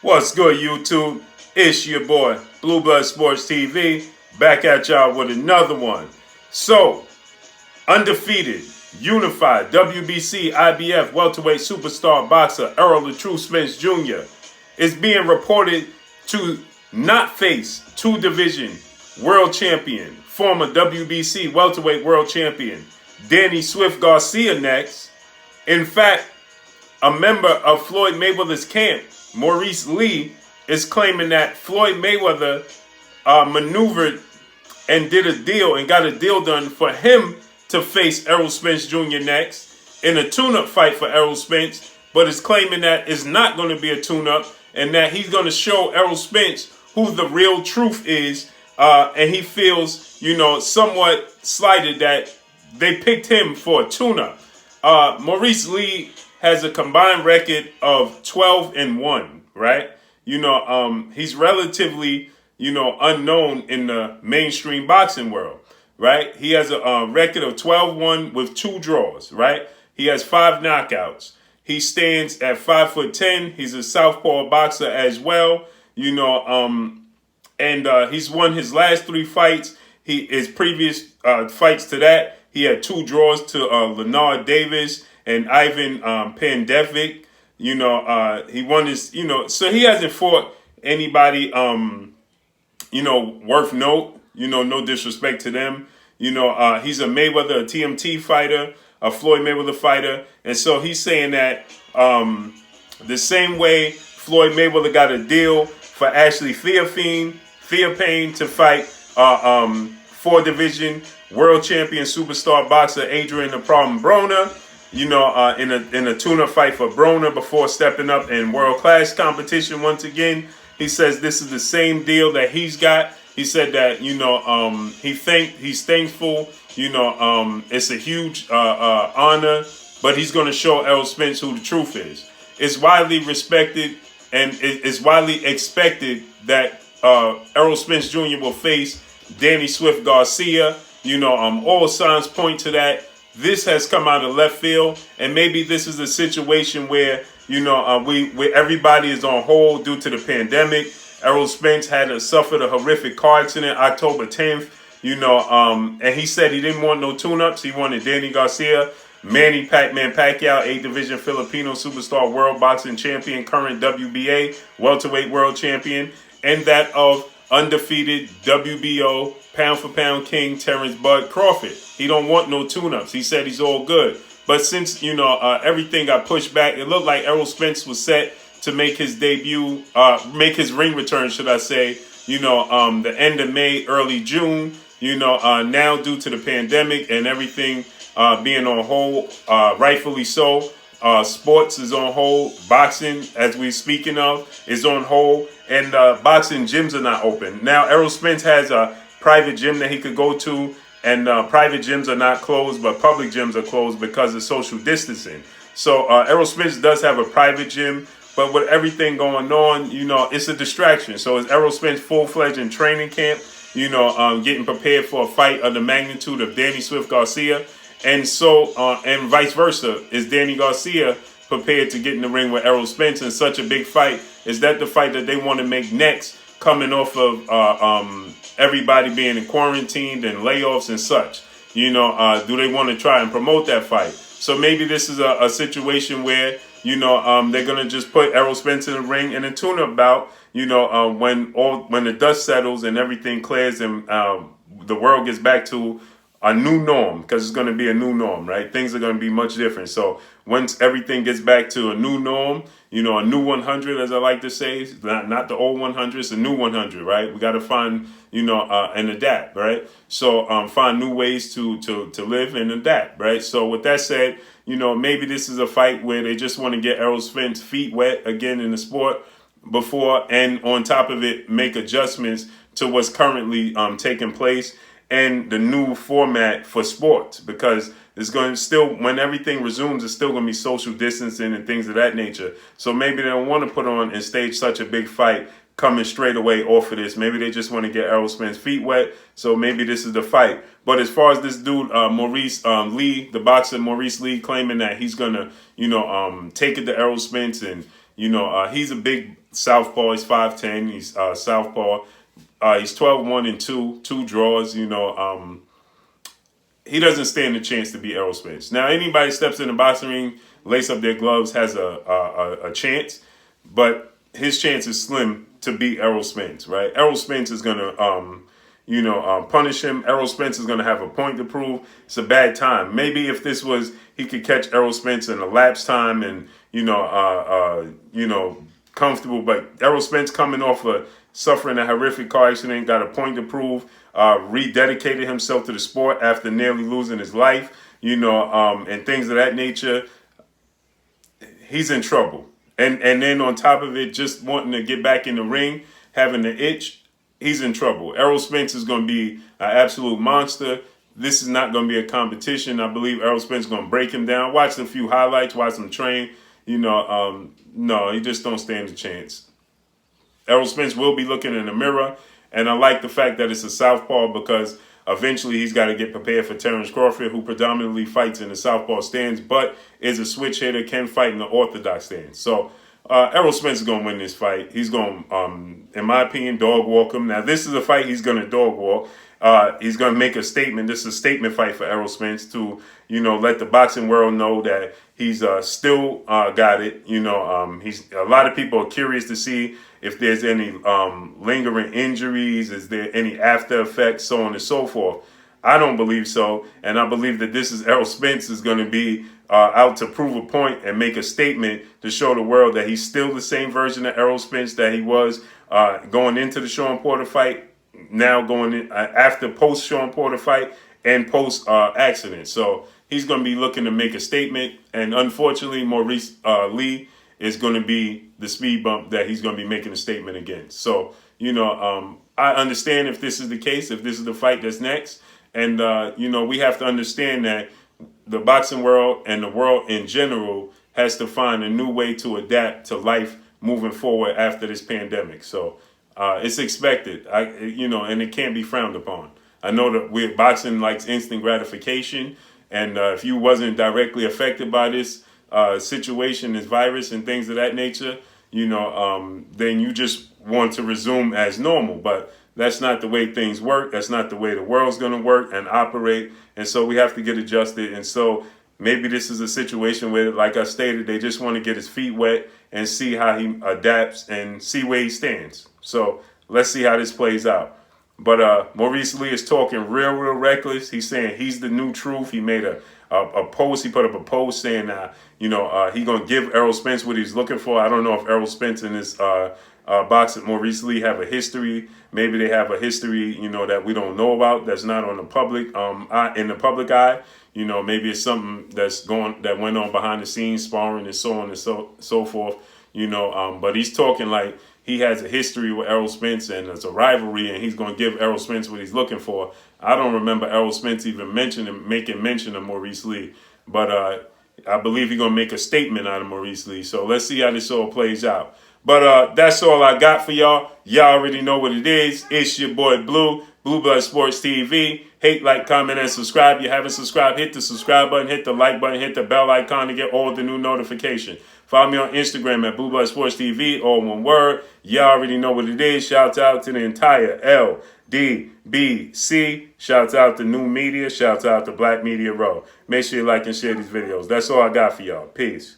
What's good, YouTube? It's your boy, Blue Blood Sports TV, back at y'all with another one. So, undefeated, unified WBC IBF welterweight superstar boxer Errol the True Spence Jr. is being reported to not face two-division world champion, former WBC welterweight world champion Danny Swift Garcia next. In fact, a member of Floyd Mayweather's camp, Maurice is claiming that Floyd Mayweather maneuvered and did a deal and got a deal done for him to face Errol Spence Jr. next in a tune-up fight for Errol Spence, but is claiming that it's not going to be a tune-up and that he's going to show Errol Spence who the real truth is, and he feels, somewhat slighted that they picked him for a tune-up. Maurice has a combined record of 12-1, right? He's relatively, unknown in the mainstream boxing world, right? He has a record of 12-1 with 2 draws, right? He has 5 knockouts. He stands at 5'10". He's a southpaw boxer as well, and he's won his last 3 fights. His previous fights to that, he had 2 draws to Leonard Davis and Ivan Pandevic. He won his, so he hasn't fought anybody, worth note, no disrespect to them. He's a Mayweather, a TMT fighter, a Floyd Mayweather fighter. And so he's saying that the same way Floyd Mayweather got a deal for Ashley Theophane to fight 4-division world champion superstar boxer Adrian the Problem Broner, in a tune-up fight for Broner before stepping up in world-class competition once again. He says this is the same deal that he's got. He said that, he's thankful, it's a huge honor, but he's going to show Errol Spence who the truth is. It's widely respected and it's widely expected that Errol Spence Jr. will face Danny Swift Garcia. All signs point to that. This has come out of left field, and maybe this is a situation where, where everybody is on hold due to the pandemic. Errol Spence suffered a horrific car accident October 10th, and he said he didn't want no tune-ups. He wanted Danny Garcia, Manny Pac-Man Pacquiao, 8-division Filipino superstar world boxing champion, current WBA welterweight world champion, and that of undefeated WBO pound-for-pound king Terrence Bud Crawford. He don't want no tune-ups. He said he's all good. But since, everything got pushed back, it looked like Errol Spence was set to make his debut, make his ring return, should I say, the end of May, early June. Now due to the pandemic and everything being on hold, rightfully so, sports is on hold. Boxing, as we're speaking of, is on hold. And boxing gyms are not open. Now, Errol Spence has a private gym that he could go to, and private gyms are not closed, but public gyms are closed because of social distancing. So Errol Spence does have a private gym, but with everything going on, it's a distraction. So is Errol Spence full-fledged in training camp, getting prepared for a fight of the magnitude of Danny Swift Garcia? And so, and vice versa, is Danny Garcia prepared to get in the ring with Errol Spence in such a big fight? Is that the fight that they want to make next, coming off of everybody being quarantined and layoffs and such? Do they want to try and promote that fight? So maybe this is a situation where, they're going to just put Errol Spence in the ring in a tune-up bout, when the dust settles and everything clears and the world gets back to a new norm, because it's going to be a new norm, right? Things are going to be much different. So once everything gets back to a new norm, a new 100, as I like to say, not the old 100, it's a new 100, right? We got to find, and adapt, right? So find new ways to live and adapt, right? So with that said, maybe this is a fight where they just want to get Errol Spence's feet wet again in the sport before, and on top of it, make adjustments to what's currently taking place and the new format for sports, because it's going to still, when everything resumes, it's still going to be social distancing and things of that nature. So maybe they don't want to put on and stage such a big fight coming straight away off of this. Maybe they just want to get Errol Spence's feet wet. So maybe this is the fight. But as far as this dude, Maurice the boxer Maurice claiming that he's going to, take it to Errol Spence, and, he's a big Southpaw. He's 5'10". He's Southpaw. He's 12-1-2, 2 draws. You know, he doesn't stand a chance to beat Errol Spence. Now, anybody steps in the boxing ring, lace up their gloves, has a chance, but his chance is slim to beat Errol Spence, right? Errol Spence is going to, punish him. Errol Spence is going to have a point to prove. It's a bad time. Maybe if this was, he could catch Errol Spence in elapsed time and, comfortable. But Errol Spence coming off of suffering a horrific car accident, got a point to prove, rededicated himself to the sport after nearly losing his life, and things of that nature. He's in trouble. And then on top of it, just wanting to get back in the ring, having the itch, he's in trouble. Errol Spence is going to be an absolute monster. This is not going to be a competition. I believe Errol Spence is going to break him down. Watch a few highlights, watch him train. No, he just don't stand a chance. Errol Spence will be looking in the mirror, and I like the fact that it's a southpaw because eventually he's got to get prepared for Terrence Crawford, who predominantly fights in the southpaw stance, but is a switch hitter, can fight in the orthodox stance. So Errol Spence is going to win this fight. He's going to, in my opinion, dog walk him. Now, this is a fight he's going to dog walk. He's going to make a statement. This is a statement fight for Errol Spence to, let the boxing world know that he's still got it. He's a lot of people are curious to see if there's any lingering injuries, is there any after effects, so on and so forth. I don't believe so, and I believe that this is Errol Spence is going to be out to prove a point and make a statement to show the world that he's still the same version of Errol Spence that he was going into the Sean Porter fight, now going in after post Sean Porter fight and post accident. So he's going to be looking to make a statement, and unfortunately, Maurice Lee is going to be the speed bump that he's going to be making a statement against. So, I understand if this is the case, if this is the fight that's next. And, we have to understand that the boxing world and the world in general has to find a new way to adapt to life moving forward after this pandemic. So it's expected, and it can't be frowned upon. I know that boxing likes instant gratification. And if you wasn't directly affected by this situation, this virus and things of that nature, then you just want to resume as normal. But that's not the way things work. That's not the way the world's going to work and operate. And so we have to get adjusted. And so maybe this is a situation where, like I stated, they just want to get his feet wet and see how he adapts and see where he stands. So let's see how this plays out. But Maurice Lee is talking real reckless. He's saying he's the new truth. He made a post. He put up a post saying, he's going to give Errol Spence what he's looking for. I don't know if Errol Spence and his boxing Maurice Lee have a history. Maybe they have a history, that we don't know about, that's not on the public, in the public eye. Maybe it's something that went on behind the scenes, sparring and so on and so forth. But he's talking like he has a history with Errol Spence and there's a rivalry, and he's going to give Errol Spence what he's looking for. I don't remember Errol Spence even making mention of Maurice Lee, but I believe he's going to make a statement out of Maurice Lee. So let's see how this all plays out. But that's all I got for y'all. Y'all already know what it is. It's your boy Blue Blood Sports TV. Hate, like, comment, and subscribe. If you haven't subscribed, hit the subscribe button, hit the like button, hit the bell icon to get all the new notifications. Follow me on Instagram at Blue Blood Sports TV, all one word. Y'all already know what it is. Shouts out to the entire LDBC. Shouts out to New Media. Shouts out to Black Media Row. Make sure you like and share these videos. That's all I got for y'all. Peace.